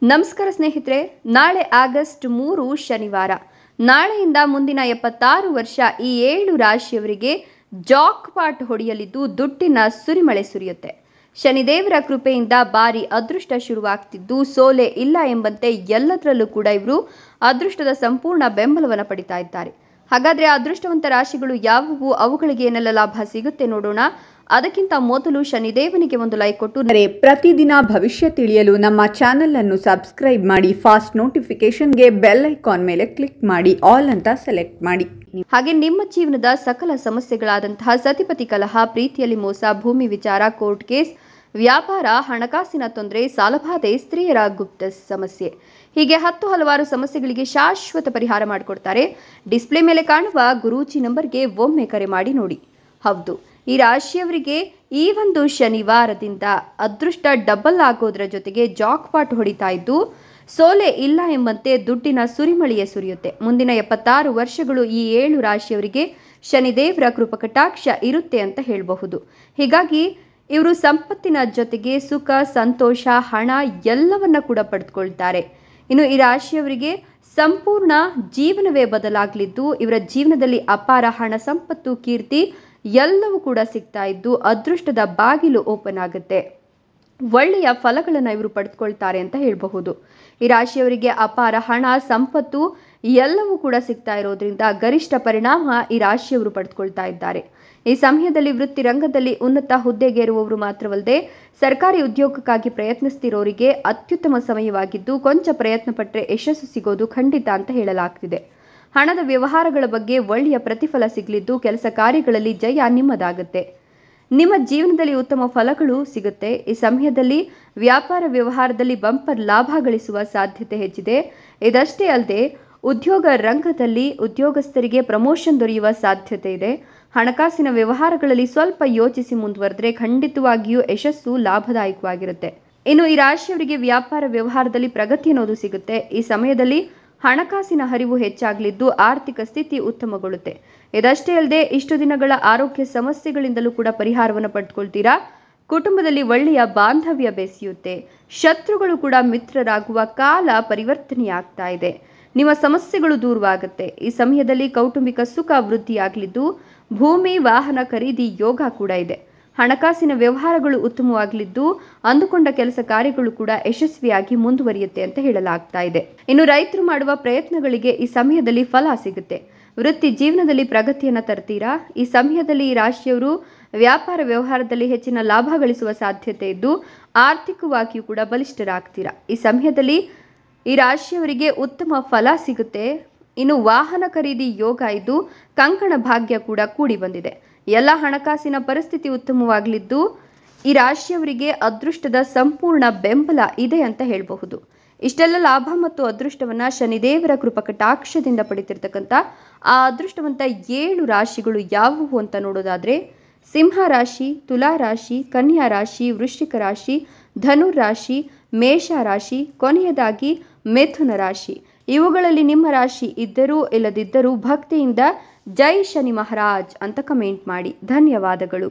ನಮಸ್ಕಾರ ಸ್ನೇಹಿತರೆ, ನಾಳೆ ಆಗಸ್ಟ್ 3 ಶನಿವಾರ. ನಾಳೆಯಿಂದ ಮುಂದಿನ 76 ವರ್ಷ ಈ 7 ರಾಶಿಯವರಿಗೆ ಜಾಕ್ಪಾಟ್ ಹೊಡೆಯಲಿದ್ದು ದುಡ್ಡಿನ ಸುರಿಮಳೆ ಸುರಿಯುತ್ತೆ. ಶನಿದೇವರ ಕೃಪೆಯಿಂದ ಬಾರಿ ಅದೃಷ್ಟ ಶುರುವಾಗ್ತಿದ್ದು ಸೋಲೆ ಇಲ್ಲ ಎಂಬಂತೆ ಎಲ್ಲದರಲ್ಲೂ ಕೂಡ ಇವರು ಅದೃಷ್ಟದ ಸಂಪೂರ್ಣ ಬೆಂಬಲವನ್ನು ಪಡಿತಾ ಇದ್ದಾರೆ. ಹಾಗಾದ್ರೆ ಅದೃಷ್ಟವಂತ ರಾಶಿಗಳು ಯಾವುವು, ಅವುಗಳಿಗೆ ಏನೆಲ್ಲ ಲಾಭ ಸಿಗುತ್ತೆ ನೋಡೋಣ. ಅದಕ್ಕಿಂತ ಮೊದಲು ಶನಿದೇವನಿಗೆ ಒಂದು ಲೈಕ್ ಕೊಟ್ಟು ಪ್ರತಿದಿನ ಭವಿಷ್ಯ ತಿಳಿಯಲು ನಮ್ಮ ಚಾನೆಲ್ ಅನ್ನು ಸಬ್ಸ್ಕ್ರೈಬ್ ಮಾಡಿ. ಫಾಸ್ಟ್ ನೋಟಿಫಿಕೇಶನ್ಗೆ ಬೆಲ್ ಐಕಾನ್ ಮೇಲೆ ಕ್ಲಿಕ್ ಮಾಡಿ, ಆಲ್ ಅಂತ ಸೆಲೆಕ್ಟ್ ಮಾಡಿ. ಹಾಗೆ ನಿಮ್ಮ ಜೀವನದ ಸಕಲ ಸಮಸ್ಯೆಗಳಾದಂತಹ ಸತಿಪತಿ ಕಲಹ, ಪ್ರೀತಿಯಲ್ಲಿ ಮೋಸ, ಭೂಮಿ ವಿಚಾರ, ಕೋರ್ಟ್ ಕೇಸ್, ವ್ಯಾಪಾರ, ಹಣಕಾಸಿನ ತೊಂದರೆ, ಸಾಲಬಾಧೆ, ಸ್ತ್ರೀಯರ ಗುಪ್ತ ಸಮಸ್ಯೆ, ಹೀಗೆ ಹಲವಾರು ಸಮಸ್ಯೆಗಳಿಗೆ ಶಾಶ್ವತ ಪರಿಹಾರ ಮಾಡಿಕೊಡ್ತಾರೆ. ಡಿಸ್ಪ್ಲೇ ಮೇಲೆ ಕಾಣುವ ಗುರೂಜಿ ನಂಬರ್ಗೆ ಒಮ್ಮೆ ಕರೆ ಮಾಡಿ ನೋಡಿ. ಹೌದು, ಈ ರಾಶಿಯವರಿಗೆ ಈ ಒಂದು ಶನಿವಾರದಿಂದ ಅದೃಷ್ಟ ಡಬಲ್ ಆಗೋದ್ರ ಜೊತೆಗೆ ಜಾಕ್ಪಾಟ್ ಹೊಡಿತಾ ಇದ್ದು ಸೋಲೆ ಇಲ್ಲ ಎಂಬಂತೆ ದುಡ್ಡಿನ ಸುರಿಮಳೆಯೇ ಸುರಿಯುತ್ತೆ. ಮುಂದಿನ 76 ವರ್ಷಗಳು ಈ 7 ರಾಶಿಯವರಿಗೆ ಶನಿದೇವರ ಕೃಪಕಟಾಕ್ಷ ಇರುತ್ತೆ ಅಂತ ಹೇಳಬಹುದು. ಹೀಗಾಗಿ ಇವರು ಸಂಪತ್ತಿನ ಜೊತೆಗೆ ಸುಖ, ಸಂತೋಷ, ಹಣ ಎಲ್ಲವನ್ನ ಕೂಡ ಪಡೆದುಕೊಳ್ತಾರೆ. ಇನ್ನು ಈ ರಾಶಿಯವರಿಗೆ ಸಂಪೂರ್ಣ ಜೀವನವೇ ಬದಲಾಗಲಿದ್ದು ಇವರ ಜೀವನದಲ್ಲಿ ಅಪಾರ ಹಣ, ಸಂಪತ್ತು, ಕೀರ್ತಿ ಎಲ್ಲವೂ ಕೂಡ ಸಿಗ್ತಾ ಇದ್ದು ಅದೃಷ್ಟದ ಬಾಗಿಲು ಓಪನ್ ಆಗುತ್ತೆ. ಒಳ್ಳೆಯ ಫಲಗಳನ್ನು ಇವರು ಪಡೆದುಕೊಳ್ತಾರೆ ಅಂತ ಹೇಳಬಹುದು. ಈ ರಾಶಿಯವರಿಗೆ ಅಪಾರ ಹಣ, ಸಂಪತ್ತು ಎಲ್ಲವೂ ಕೂಡ ಸಿಗ್ತಾ ಇರೋದ್ರಿಂದ ಗರಿಷ್ಠ ಪರಿಣಾಮ ಈ ರಾಶಿಯವರು ಪಡೆದುಕೊಳ್ತಾ ಇದ್ದಾರೆ. ಈ ಸಮಯದಲ್ಲಿ ವೃತ್ತಿ ರಂಗದಲ್ಲಿ ಉನ್ನತ ಹುದ್ದೆಗೇರುವವರು ಮಾತ್ರವಲ್ಲದೆ ಸರ್ಕಾರಿ ಉದ್ಯೋಗಕ್ಕಾಗಿ ಪ್ರಯತ್ನಿಸ್ತಿರೋರಿಗೆ ಅತ್ಯುತ್ತಮ ಸಮಯವಾಗಿದ್ದು ಕೊಂಚ ಪ್ರಯತ್ನ ಪಟ್ಟರೆ ಯಶಸ್ಸು ಸಿಗೋದು ಖಂಡಿತ ಅಂತ ಹೇಳಲಾಗ್ತಿದೆ. ಹಣದ ವ್ಯವಹಾರಗಳ ಬಗ್ಗೆ ಒಳ್ಳೆಯ ಪ್ರತಿಫಲ ಸಿಗಲಿದ್ದು ಕೆಲಸ ಕಾರ್ಯಗಳಲ್ಲಿ ಜಯ ನಿಮ್ಮದಾಗುತ್ತೆ. ನಿಮ್ಮ ಜೀವನದಲ್ಲಿ ಉತ್ತಮ ಫಲಗಳು ಸಿಗುತ್ತೆ. ಈ ಸಮಯದಲ್ಲಿ ವ್ಯಾಪಾರ ವ್ಯವಹಾರದಲ್ಲಿ ಬಂಪರ್ ಲಾಭ ಗಳಿಸುವ ಸಾಧ್ಯತೆ ಹೆಚ್ಚಿದೆ. ಇದಷ್ಟೇ ಅಲ್ಲದೆ ಉದ್ಯೋಗ ರಂಗದಲ್ಲಿ ಉದ್ಯೋಗಸ್ಥರಿಗೆ ಪ್ರಮೋಷನ್ ದೊರೆಯುವ ಸಾಧ್ಯತೆ ಇದೆ. ಹಣಕಾಸಿನ ವ್ಯವಹಾರಗಳಲ್ಲಿ ಸ್ವಲ್ಪ ಯೋಚಿಸಿ ಮುಂದುವರೆದ್ರೆ ಖಂಡಿತವಾಗಿಯೂ ಯಶಸ್ಸು ಲಾಭದಾಯಕವಾಗಿರುತ್ತೆ. ಇನ್ನು ಈ ರಾಶಿಯವರಿಗೆ ವ್ಯಾಪಾರ ವ್ಯವಹಾರದಲ್ಲಿ ಪ್ರಗತಿ ಅನ್ನೋದು ಸಿಗುತ್ತೆ. ಈ ಸಮಯದಲ್ಲಿ ಹಣಕಾಸಿನ ಹರಿವು ಹೆಚ್ಚಾಗಲಿದ್ದು ಆರ್ಥಿಕ ಸ್ಥಿತಿ ಉತ್ತಮಗೊಳ್ಳುತ್ತೆ. ಇದಷ್ಟೇ ಅಲ್ಲದೆ ಇಷ್ಟು ದಿನಗಳ ಆರೋಗ್ಯ ಸಮಸ್ಯೆಗಳಿಂದಲೂ ಕೂಡ ಪರಿಹಾರವನ್ನು ಪಡೆದುಕೊಳ್ತೀರಾ. ಕುಟುಂಬದಲ್ಲಿ ಒಳ್ಳೆಯ ಬಾಂಧವ್ಯ ಬೆಸೆಯುತ್ತೆ. ಶತ್ರುಗಳು ಕೂಡ ಮಿತ್ರರಾಗುವ ಕಾಲ ಪರಿವರ್ತನೆಯಾಗ್ತಾ ಇದೆ. ನಿಮ್ಮ ಸಮಸ್ಯೆಗಳು ದೂರವಾಗುತ್ತೆ. ಈ ಸಮಯದಲ್ಲಿ ಕೌಟುಂಬಿಕ ಸುಖ ವೃದ್ಧಿಯಾಗಲಿದ್ದು ಭೂಮಿ, ವಾಹನ ಖರೀದಿ ಯೋಗ ಕೂಡ ಇದೆ. ಹಣಕಾಸಿನ ವ್ಯವಹಾರಗಳು ಉತ್ತಮವಾಗಲಿದ್ದು ಅಂದುಕೊಂಡ ಕೆಲಸ ಕಾರ್ಯಗಳು ಕೂಡ ಯಶಸ್ವಿಯಾಗಿ ಮುಂದುವರಿಯುತ್ತೆ ಅಂತ ಹೇಳಲಾಗ್ತಾ ಇದೆ. ಇನ್ನು ರೈತರು ಮಾಡುವ ಪ್ರಯತ್ನಗಳಿಗೆ ಈ ಸಮಯದಲ್ಲಿ ಫಲ ಸಿಗುತ್ತೆ. ವೃತ್ತಿ ಜೀವನದಲ್ಲಿ ಪ್ರಗತಿಯನ್ನು ತರ್ತೀರಾ. ಈ ಸಮಯದಲ್ಲಿ ಈ ರಾಶಿಯವರು ವ್ಯಾಪಾರ ವ್ಯವಹಾರದಲ್ಲಿ ಹೆಚ್ಚಿನ ಲಾಭ ಗಳಿಸುವ ಸಾಧ್ಯತೆ ಇದ್ದು ಆರ್ಥಿಕವಾಗಿಯೂ ಕೂಡ ಬಲಿಷ್ಠರಾಗ್ತೀರಾ. ಈ ಸಮಯದಲ್ಲಿ ಈ ರಾಶಿಯವರಿಗೆ ಉತ್ತಮ ಫಲ ಸಿಗುತ್ತೆ. ಇನ್ನು ವಾಹನ ಖರೀದಿ ಯೋಗ ಇದ್ದು ಕಂಕಣ ಭಾಗ್ಯ ಕೂಡ ಕೂಡಿ ಬಂದಿದೆ. ಎಲ್ಲ ಹಣಕಾಸಿನ ಪರಿಸ್ಥಿತಿ ಉತ್ತಮವಾಗಲಿದ್ದು ಈ ರಾಶಿಯವರಿಗೆ ಅದೃಷ್ಟದ ಸಂಪೂರ್ಣ ಬೆಂಬಲ ಇದೆ ಅಂತ ಹೇಳಬಹುದು. ಇಷ್ಟೆಲ್ಲ ಲಾಭ ಮತ್ತು ಅದೃಷ್ಟವನ್ನ ಶನಿದೇವರ ಕೃಪಕಟಾಕ್ಷದಿಂದ ಪಡಿತಿರ್ತಕ್ಕಂಥ ಆ ಅದೃಷ್ಟವಂತ 7 ರಾಶಿಗಳು ಯಾವುವು ಅಂತ ನೋಡೋದಾದ್ರೆ ಸಿಂಹ ರಾಶಿ, ತುಲಾ ರಾಶಿ, ಕನ್ಯಾ ರಾಶಿ, ವೃಶ್ಚಿಕ ರಾಶಿ, ಧನುರ್ ರಾಶಿ, ಮೇಷ ರಾಶಿ, ಕೊನೆಯದಾಗಿ ಮಿಥುನ ರಾಶಿ. ಇವುಗಳಲ್ಲಿ ನಿಮ್ಮ ರಾಶಿ ಇದ್ದರೂ ಇಲ್ಲದಿದ್ದರೂ ಭಕ್ತಿಯಿಂದ ಜೈ ಶನಿ ಮಹಾರಾಜ್ ಅಂತ ಕಮೆಂಟ್ ಮಾಡಿ. ಧನ್ಯವಾದಗಳು.